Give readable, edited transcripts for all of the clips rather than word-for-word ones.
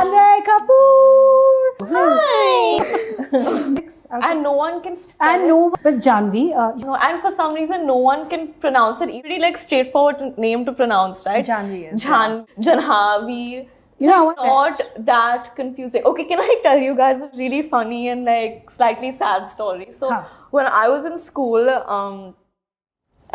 Janvi Kapoor. Hi. And no one can spell And no, with Janvi, No, and for some reason, no one can pronounce it. Pretty like straightforward name to pronounce, right? Janvi is. Janhavi. you know, I Not that confusing. Okay, can I tell you guys a really funny and like slightly sad story? So Huh. when I was in school,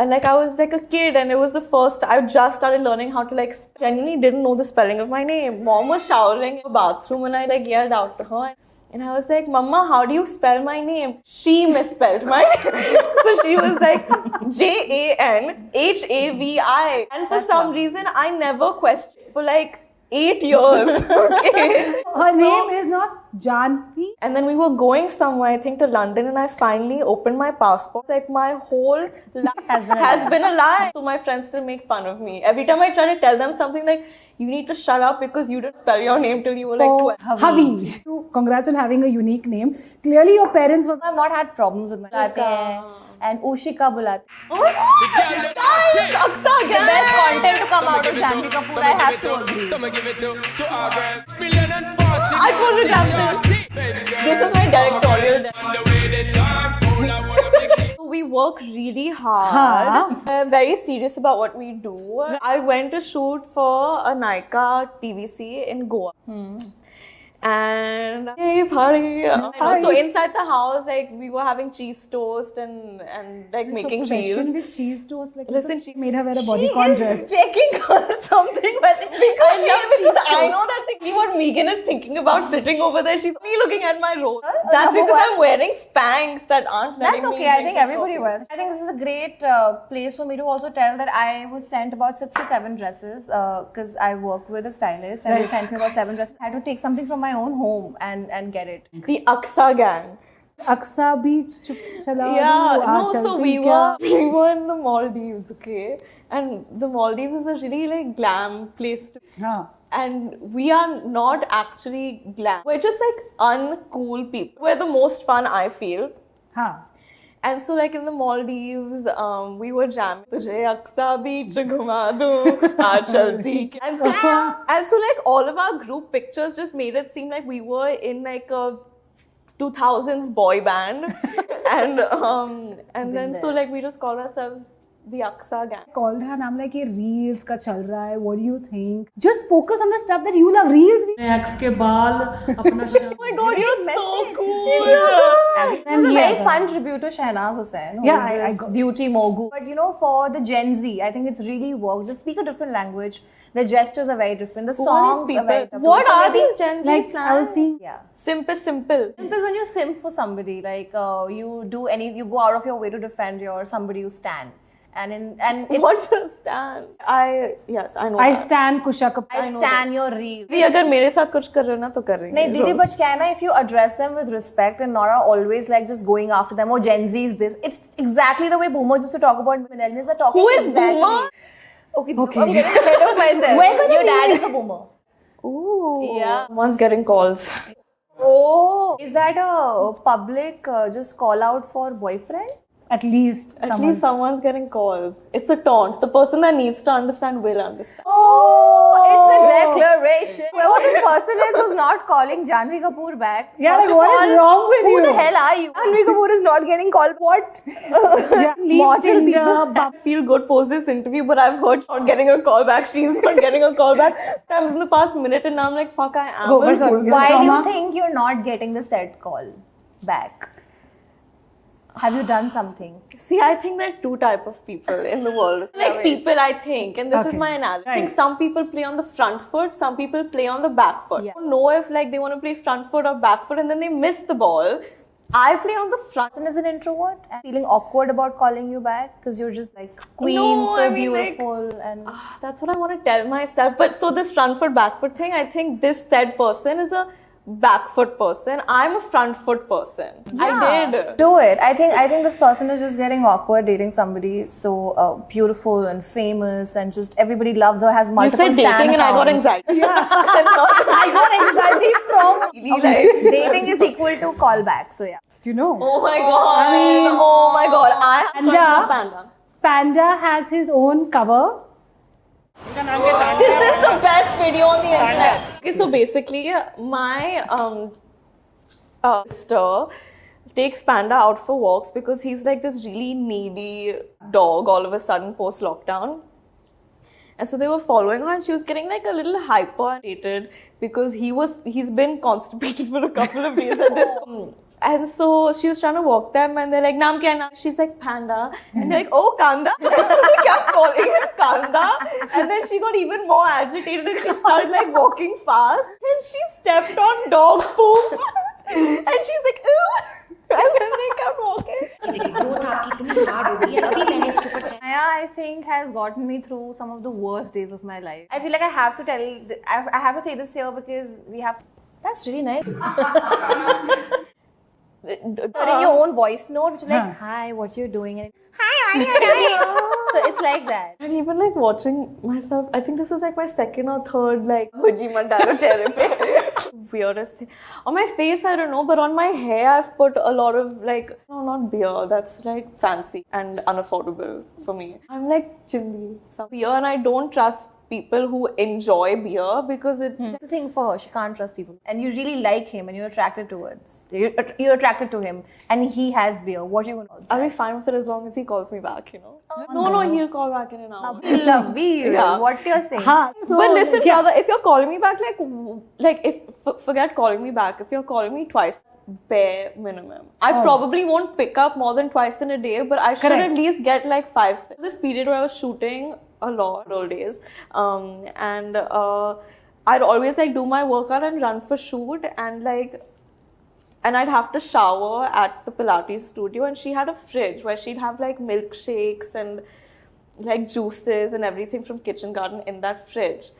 and like I was like a kid, and it was the first I just started learning how to like genuinely didn't know the spelling of my name. Mom was showering in the bathroom, and I like yelled out to her. And I was like, Mama, how do you spell my name? She misspelled my name. So she was like, Janhavi. And for some reason, I never questioned for like 8 years. Okay. her name is not Janvi. And then we were going somewhere, I think to London, and I finally opened my passport. It's like my whole life has been a lie. So my friends still make fun of me. Every time I try to tell them something like, you need to shut up because you didn't spell your name till you were like 12. Havi. So congrats on having a unique name. Clearly your parents were... I've not had problems with my name. And Ushika bulate. Oh my god! Guys, Aksa The again! best content to come out of Janvi Kapoor, I have to agree. I couldn't have this is my directorial. We work really hard. Very serious about what we do. I went to shoot for a Nykaa TVC in Goa. And hey, party. So inside the house, like we were having cheese toast and like making obsession reels. with cheese toast. Like, Listen, she made her wear a bodycon dress. checking or something, but because I know that's exactly what Megan is thinking about sitting over there. She's me looking at my roll. That's because I'm wearing Spanx that aren't letting That's me okay. I make think this everybody okay. wears. I think this is a great place for me to also tell that I was sent about 6 to 7 dresses because I work with a stylist and they sent me about 7 dresses. I had to take something from my own home and get it. The Aksa gang. Aksa Beach. Chala Yeah, do, no, so we were in the Maldives, okay? And the Maldives is a really like glam place to and we are not actually glam. We're just like uncool people. We're the most fun, I feel. And so like in the Maldives, we were jamming. Tujhe Aksa Beach ghuma do, aa chalti. And so like all of our group pictures just made it seem like we were in like a 2000s boy band. and then so like we just called ourselves the Aksa gang. Called her and I'm like, ये reels का चल रहा है. What do you think? Just focus on the stuff that you love. Reels. Ex के बाल अपना Oh my god, you're so cool. This was a very fun tribute to Shehnaz Hussain, who is this beauty mogul. But you know, for the Gen Z, I think it's really worked. They speak a different language. The gestures are very different. The songs are very different. What So are maybe- these Gen Z Like slangs? I was seeing. Yeah. Simp is simple. Simp is when you simp for somebody, like you go out of your way to defend somebody you stand. And if What's a stance? I know. I that. stand Kusha Kapoor. I stand your reel. भी अगर मेरे साथ कुछ कर रहे हो ना तो कर रही नहीं दीदी but can I if you address them with respect and not always like just going after them or Gen Z is this, it's exactly the way boomers used to talk about millennials are talking. Who is exactly. boomer? Okay, I'm getting ahead of myself. Your dad is a boomer. Ooh. Yeah. Someone's getting calls. Oh, is that a public just call out for boyfriend? At least At least someone's getting calls. It's a taunt. The person that needs to understand will understand. Oh, it's a declaration. Whoever this person is who's not calling Janvi Kapoor back. Yeah, First like, of what is all, wrong with who you? the hell are you? Janvi Kapoor is not getting called. What? Leave Mortal Tinder, people. I feel good post this interview, but I've heard she's not getting a call back. She's not getting a call back. Times in the past minute, and now I'm like, fuck, I am. Oh, sorry. Why do you Trauma. think you're not getting the said call back? Have you done something? See, I think there are 2 types of people in the world. Like people, I think, and this is my analogy. I think some people play on the front foot, some people play on the back foot. Yeah. I don't know if like they want to play front foot or back foot and then they miss the ball. I play on the front. Person is an introvert and feeling awkward about calling you back because you're just like queen, No, so I mean, beautiful and That's what I want to tell myself. But so this front foot, back foot thing, I think this said person is a back foot person. I'm a front foot person. I did. Do it. I think this person is just getting awkward dating somebody so beautiful and famous and just everybody loves her, has You multiple said stan dating and I got accounts. anxiety. I got anxiety from. Really, like, Dating is equal to callback. So yeah. Do you know? oh my god. Oh my god. I have Panda. Panda. Panda has his own cover This is the best video on the internet. Okay, so basically, my sister takes Panda out for walks because he's like this really needy dog all of a sudden post lockdown. And so they were following her and she was getting like a little hyper-rated because he's been constipated for a couple of days at this. And so she was trying to walk them and they're like, Naam kya naam? She's like, Panda. And they're like, oh, Kanda. So they kept calling him Kanda. And then she got even more agitated and she started like walking fast. And she stepped on dog poop. And she's like, ooh. And then they kept walking. Maya, I think, has gotten me through some of the worst days of my life. I feel like I have to I have to say this here because we have. That's really nice. In your own voice note, which is like, hi, what you doing? And hi, what are you doing? So it's like that. And even like watching myself, I think this was like my second or third like Bhaji Mandalo chair pe. Weirdest thing. On my face, I don't know, but on my hair, I've put a lot of like, no, not beer. That's like fancy and unaffordable for me. I'm like chimney. Some beer, and I don't trust people who enjoy beer because it. That's the thing for her. She can't trust people. And you really like him and you're attracted towards. You're attracted to him and he has beer. What are you going to do? I'll be fine with it as long as he calls me back, you know. No, he'll call back in an hour. Yeah. What you're saying. But listen, brother, if you're calling me back, forget calling me back. If you're calling me twice, bare minimum. I probably won't pick up more than twice in a day, but I should at least get like 5, 6. This period where I was shooting a lot, old days, and I'd always like do my workout and run for shoot, and I'd have to shower at the Pilates studio, and she had a fridge where she'd have like milkshakes and like juices and everything from Kitchen Garden in that fridge.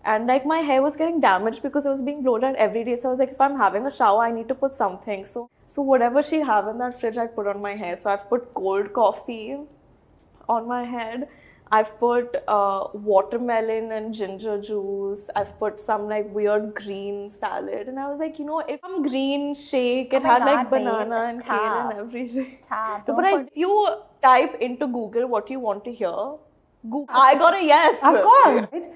And like my hair was getting damaged because it was being blown out every day. So I was like, if I'm having a shower, I need to put something. So whatever she'd have in that fridge, I'd put on my hair. So I've put cold coffee on my head. I've put watermelon and ginger juice. I've put some like weird green salad. And I was like, you know, if I'm green shake, it had like banana and kale and everything. Stop. But if you type into Google what you want to hear, Google, I got a yes. Of course. Right?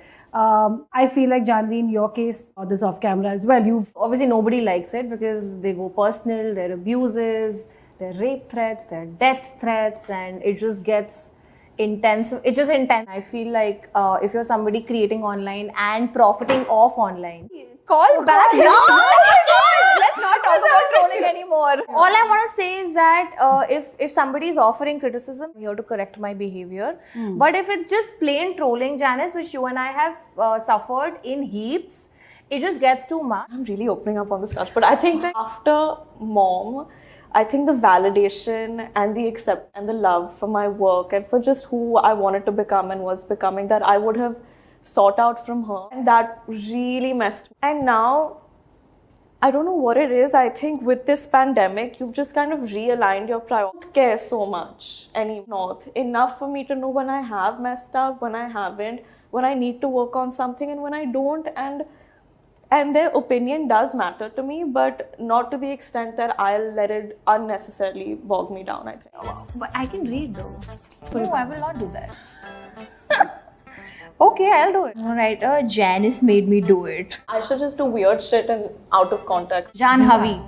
I feel like Janvi, in your case, or this off camera as well, Obviously nobody likes it because they go personal, there are abuses, there are rape threats, there are death threats, and it just gets intense. It's just intense. I feel like if you're somebody creating online and profiting off online, call back. No, let's not talk about trolling anymore. All I want to say is that if somebody is offering criticism, I'm here to correct my behavior. But if it's just plain trolling, Janice, which you and I have suffered in heaps, it just gets too much. I'm really opening up on this couch, but I think like after Mom, I think the validation and the accept and the love for my work and for just who I wanted to become and was becoming, that I would have sought out from her, and that really messed me. And now, I don't know what it is. I think with this pandemic, you've just kind of realigned your priorities. I don't care so much anymore. Enough for me to know when I have messed up, when I haven't, when I need to work on something and when I don't. And their opinion does matter to me, but not to the extent that I'll let it unnecessarily bog me down, I think. But I can read though. No, I will not do that. Okay, I'll do it. Alright, Janice made me do it. I should just do weird shit and out of context. Janhavi.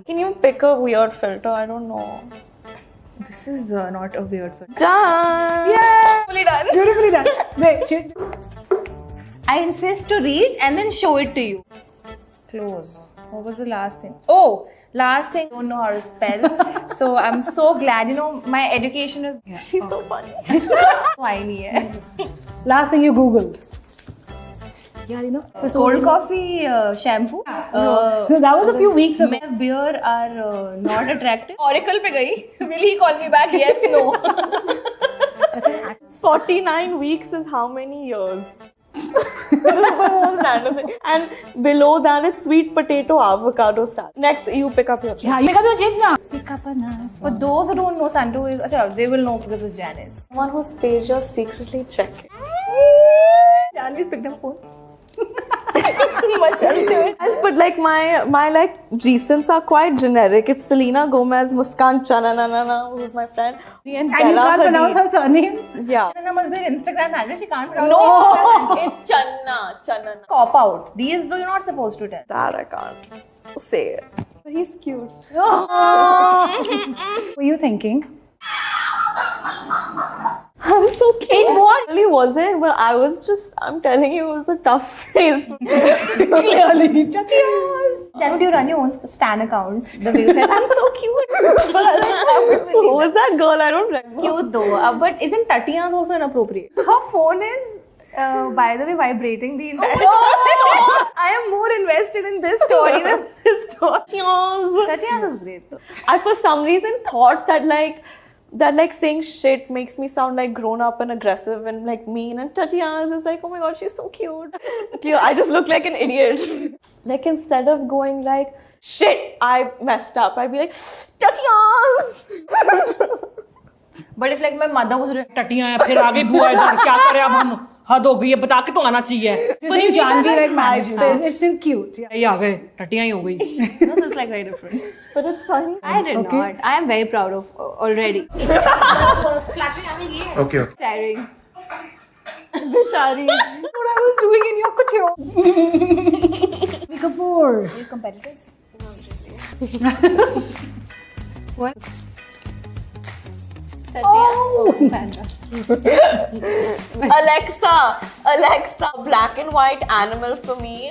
Can you pick a weird filter? I don't know. This is not a weird film. Done! Yeah! Fully done. Beautifully done. Wait, I insist to read and then show it to you. Close. What was the last thing? Oh, last thing. I don't know how to spell. So I'm so glad. You know, my education is. She's so funny. Whiny. Hai. last thing you Googled. Yeah, you know. Cold coffee shampoo. No, that was a few weeks ago. Men of beer are not attractive. Oracle pe gayi. Will he call me back? Yes, no. 49 weeks is how many years? Random thing. And below that is sweet potato avocado salad. Next, you pick up your chip. Yeah, you pick up your chip now. Pick up a nice For those who don't know, Santu is. They will know because it's Janice. Someone whose page you're secretly checking. Janice picked up phone. As per but like my like recents are quite generic. It's Selena Gomez, Muskan Chananana, who's my friend, and And you Bella can't pronounce Hadid. her surname? Yeah. Chanana must be an Instagram handle. She can't pronounce No, it. it's Chanana. Cop out. These though you're not supposed to tell. That I can't say it. But he's cute. What were you thinking? I'm so cute. In what? It really wasn't, but I'm telling you, it was a tough phase. Clearly. Tatias. Then would you run your own Stan accounts? The way you said, I'm so cute. Who was that girl? I don't remember. Cute though. But isn't Tatia's also inappropriate? Her phone is, by the way, vibrating the entire time. I am more invested in this story than this story. Yes. Tatia's is great though. I for some reason thought that like saying shit makes me sound like grown up and aggressive and like mean, and Tatiana's is like, oh my god, she's so cute. I just look like an idiot. Like instead of going like shit, I messed up, I'd be like Tatiana's. But if like my mother was like, टटियां हैं फिर आगे बुआ इधर क्या करें अब हम हद हो गई है बता के तो आना चाहिए Just in Janvi, like managing this. It's still cute. Yeah. ये आ गए टटियां ही हो गई no, so it's like very different. But it's funny. I did not. I am very proud of already. Okay. Tiring. Bichari. What I was doing in your couture. Kapoor. Are you competitive? What? Tatia. Oh, panda. Alexa, black and white animal for me.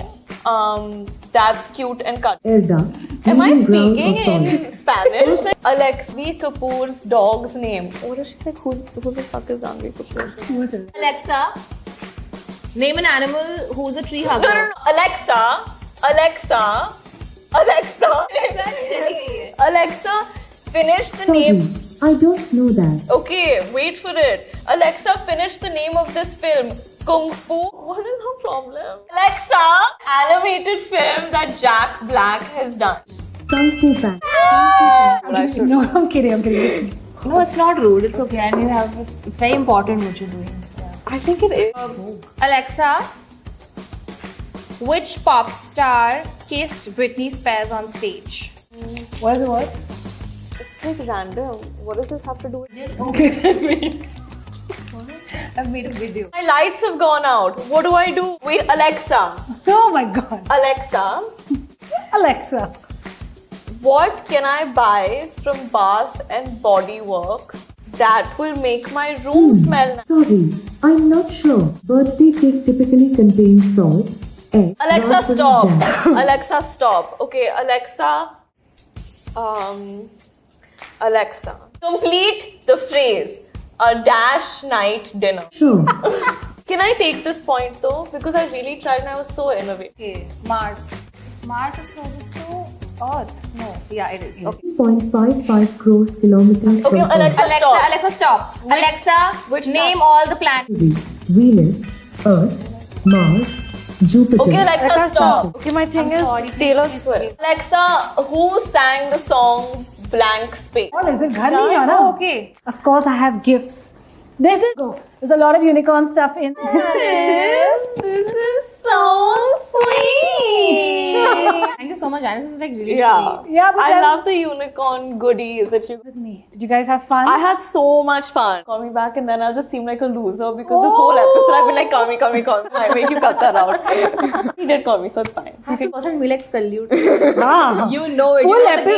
That's cute and cut. Elda. Am I medium brown speaking or solid? in Spanish? Alexa, Janvi Kapoor's dog's name. What is she like? Who the fuck is Janvi Kapoor? Who is it? Alexa, name an animal who's a tree hugger. No. Alexa, finish the name. Sorry, I don't know that. Okay, wait for it. Alexa, finish the name of this film. Kung Fu. What is her problem? Alexa, animated film that Jack Black has done. Kung Fu Panda. No, I'm kidding. Listen. No, it's not rude. It's okay. And you have it's very important what you're doing. So. I think it is. Alexa, which pop star kissed Britney Spears on stage? What is the word? It's like random. What does this have to do with it? I've made a video. My lights have gone out. What do I do? Wait, Alexa. Oh my god. Alexa, what can I buy from Bath and Body Works that will make my room smell nice? Sorry, I'm not sure. Birthday cake typically contains salt, egg, Alexa, raspberry stop. jam. Alexa, stop. Okay, Alexa, complete the phrase, a dash night dinner. Sure. Can I take this point though? Because I really tried and I was so innovative. Okay, Mars. Mars is closest to Earth. No, yeah, it is. Okay. 0.55 crores kilometers Okay, from Alexa, stop. Alexa, stop. Alexa, name all the planets. Earth. Venus, Earth, Mars, Jupiter. Okay, Alexa, Alexa, stop. stop. Okay, my thing is sorry, please Taylor please Swift. forgive. Alexa, who sang the song Blank Space? What is it? Ghar nahi jana? Oh, okay. Of course, I have gifts. There's a lot of unicorn stuff in. This is so sweet. Thank you so much, Janice. This is like really Yeah, sweet. Yeah, but I then- love the unicorn goodies that you. With me. Did you guys have fun? I had so much fun. Call me back and then I'll just seem like a loser because this whole episode I've been like, call me. I make you cut that out. He did call me, so it's fine. 100% we like salute. Ah. You know it. Full You know the episode.